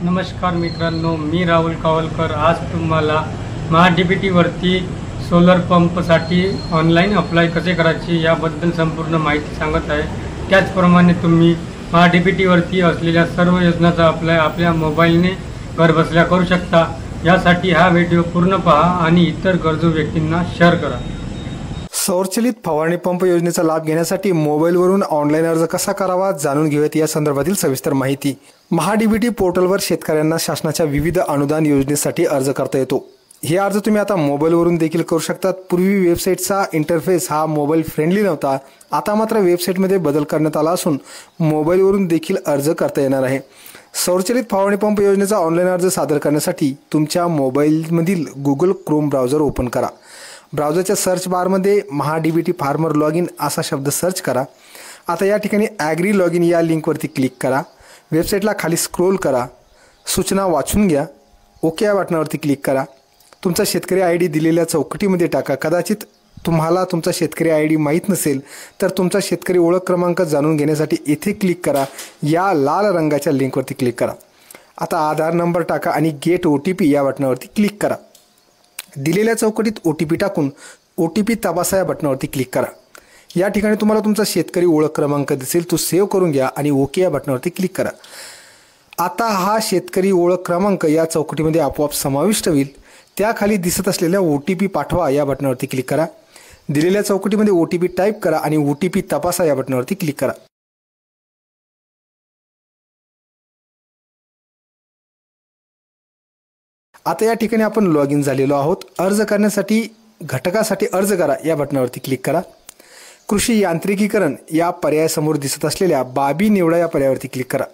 नमस्कार मित्रांनो, मी राहुल कावलकर आज तुम्हाला महा-डी-बी-टीवरती सोलर पंपसाठी ऑनलाईन अप्लाय कसे करायचे याबद्दल संपूर्ण माहिती सांगत आहे। त्याचप्रमाणे तुम्ही महा-डी-बी-टीवरती असलेल्या सर्व योजनांचा अप्लाय आपल्या मोबाईलने घरबसल्या करू शकता। यासाठी हा व्हिडिओ पूर्ण पहा आणि इतर गरजू व्यक्तींना शेअर करा। सौरचलित फवारणी पंप योजनेचा लाभ घेण्यासाठी मोबाईलवरून ऑनलाईन अर्ज कसा करावा जाणून घेऊयात या संदर्भातील सविस्तर माहिती। महा-डी-बी-टी पोर्टलवर शेतकऱ्यांना शासनाच्या विविध अनुदान योजनेसाठी अर्ज करता येतो। हे अर्ज तुम्ही आता मोबाईलवरून देखील करू शकता। पूर्वी वेबसाईटचा इंटरफेस हा मोबाईल फ्रेंडली नव्हता, आता मात्र वेबसाईटमध्ये बदल करण्यात आला असून मोबाईलवरून देखील अर्ज करता येणार आहे। सौरचलित फवारणी पंप योजनेचा ऑनलाईन अर्ज सादर करण्यासाठी तुमच्या मोबाईलमधील गुगल क्रोम ब्राउझर ओपन करा। ब्राउझरच्या सर्च बारमध्ये महा-डी-बी-टी फार्मर लॉग इन असा शब्द सर्च करा। आता या ठिकाणी ॲग्री लॉग इन या लिंकवरती क्लिक करा। वेबसाईटला खाली स्क्रोल करा, सूचना वाचून घ्या, ओके या बटनावरती क्लिक करा। तुमचा शेतकरी ID दिलेल्या चौकटीमध्ये टाका। कदाचित तुम्हाला तुमचा शेतकरी ID माहीत नसेल तर तुमचा शेतकरी ओळख क्रमांक जाणून घेण्यासाठी येथे क्लिक करा, या लाल रंगाच्या लिंकवरती क्लिक करा। आता आधार नंबर टाका आणि गेट OTP या बटनावरती क्लिक करा। दिलेल्या चौकटीत OTP टाकून OTP तपासा या बटनावरती क्लिक करा। या ठिकाणी तुम्हाला तुमचा शेतकरी ओळख क्रमांक दिसेल, तो सेव्ह करून घ्या आणि ओके या बटनावरती क्लिक करा। आता हा शेतकरी ओळख क्रमांक या चौकटीमध्ये आपोआप समाविष्ट होईल। त्याखाली दिसत असलेल्या OTP पाठवा या बटनावरती क्लिक करा। दिलेल्या चौकटीमध्ये OTP टाईप करा आणि OTP तपासा या बटनावरती क्लिक करा। आता या ठिकाणी आपण लॉग इन झालेलो आहोत। अर्ज करण्यासाठी घटकासाठी अर्ज करा या बटनावरती क्लिक करा। कृषी यांत्रिकीकरण या पर्यायासमोर दिसत असलेल्या बाबी निवडा या पर्यायावरती क्लिक करा।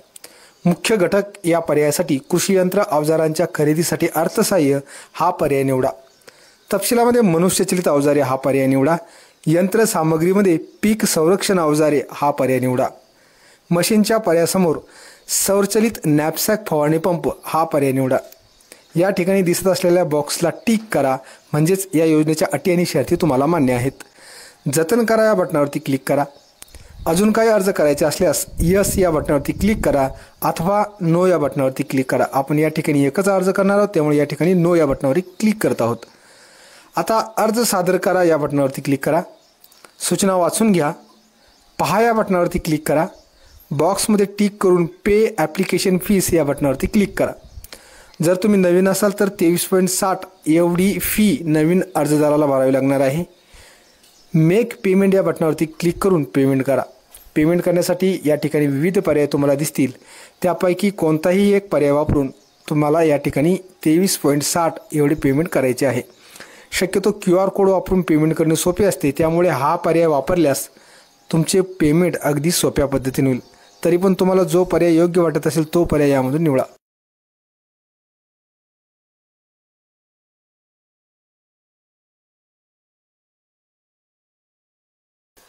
मुख्य घटक या पर्यायासाठी कृषी यंत्र अवजारांच्या खरेदीसाठी अर्थसहाय्य हा पर्याय निवडा। तपशिलामध्ये मनुष्यचलित अवजारे हा पर्याय निवडा। यंत्रसामग्रीमध्ये पीक संरक्षण अवजारे हा पर्याय निवडा। मशीनच्या पर्यायासमोर सौरचलित नॅपसॅक फवारणी पंप हा पर्याय निवडा। या ठिकाणी दिसत असलेल्या बॉक्सला टिक करा, म्हणजेच या योजनेच्या अटी आणि शर्ती तुम्हाला मान्य आहेत। जतन करा या बटनावरती क्लिक करा। अजून काही अर्ज करायचे असल्यास यस या बटनावरती क्लिक करा अथवा नो या बटनावरती क्लिक करा। आपण या ठिकाणी एकच अर्ज करणार आहोत, त्यामुळे या ठिकाणी नो या बटनावरती क्लिक करत आहोत। आता अर्ज सादर करा या बटनावरती क्लिक करा। सूचना वाचून घ्या, पहा या बटनावरती क्लिक करा। बॉक्समध्ये टिक करून पे ॲप्लिकेशन फीस या बटनावरती क्लिक करा। जर तुम्ही नवीन असाल तर 23.60 एवढी फी नवीन अर्जदाराला भरावी लागणार आहे। मेक पेमेंट या बटनावरती क्लिक करून पेमेंट करा। पेमेंट करण्यासाठी या ठिकाणी विविध पर्याय तुम्हाला दिसतील, त्यापैकी कोणताही एक पर्याय वापरून तुम्हाला या ठिकाणी 23.60 एवढी पेमेंट करायची आहे। शक्यतो QR कोड वापरून पेमेंट करणे सोपे असते, त्यामुळे हा पर्याय वापरल्यास तुमचे पेमेंट अगदी सोप्या पद्धतीने होईल। तरी पण तुम्हाला जो पर्याय योग्य वाटत असेल तो पर्याय यामधून निवडा।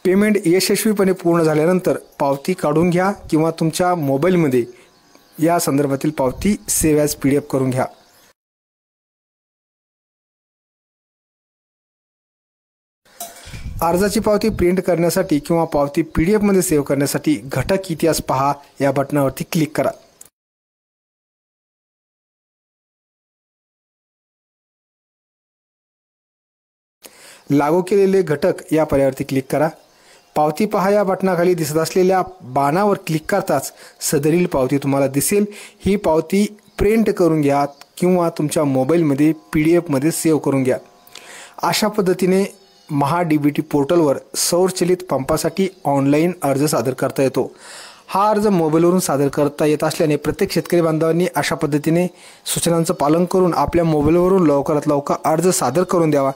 पेमेंट यशस्वीपणे पूर्ण झाल्यानंतर पावती काढून घ्या किंवा तुमच्या मोबाईलमध्ये या संदर्भातील पावती सेव्ह ॲज PDF करून घ्या। अर्जाची पावती प्रिंट करण्यासाठी किंवा पावती PDF मध्ये सेव्ह करण्यासाठी घटक इतिहास पहा या बटनावरती क्लिक करा। लागू केलेले घटक या पर्यायावरती क्लिक करा। पावती पहा या बटनाखाली दिसत असलेल्या बाणावर क्लिक करताच सदरील पावती तुम्हाला दिसेल। ही पावती प्रिंट करून घ्या किंवा तुमच्या मोबाईलमध्ये PDF मध्ये सेव्ह करून घ्या। अशा पद्धतीने महा-डी-बी-टी पोर्टलवर सौरचलित पंपासाठी ऑनलाईन अर्ज सादर करता येतो। हा अर्ज मोबाईलवरून सादर करता येत असल्याने प्रत्येक शेतकरी बांधवांनी अशा पद्धतीने सूचनांचं पालन करून आपल्या मोबाईलवरून लवकरात लवकर अर्ज सादर करून द्यावा,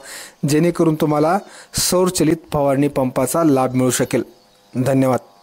जेणेकरून तुम्हाला सौरचलित फवारणी पंपाचा लाभ मिळू शकेल। धन्यवाद।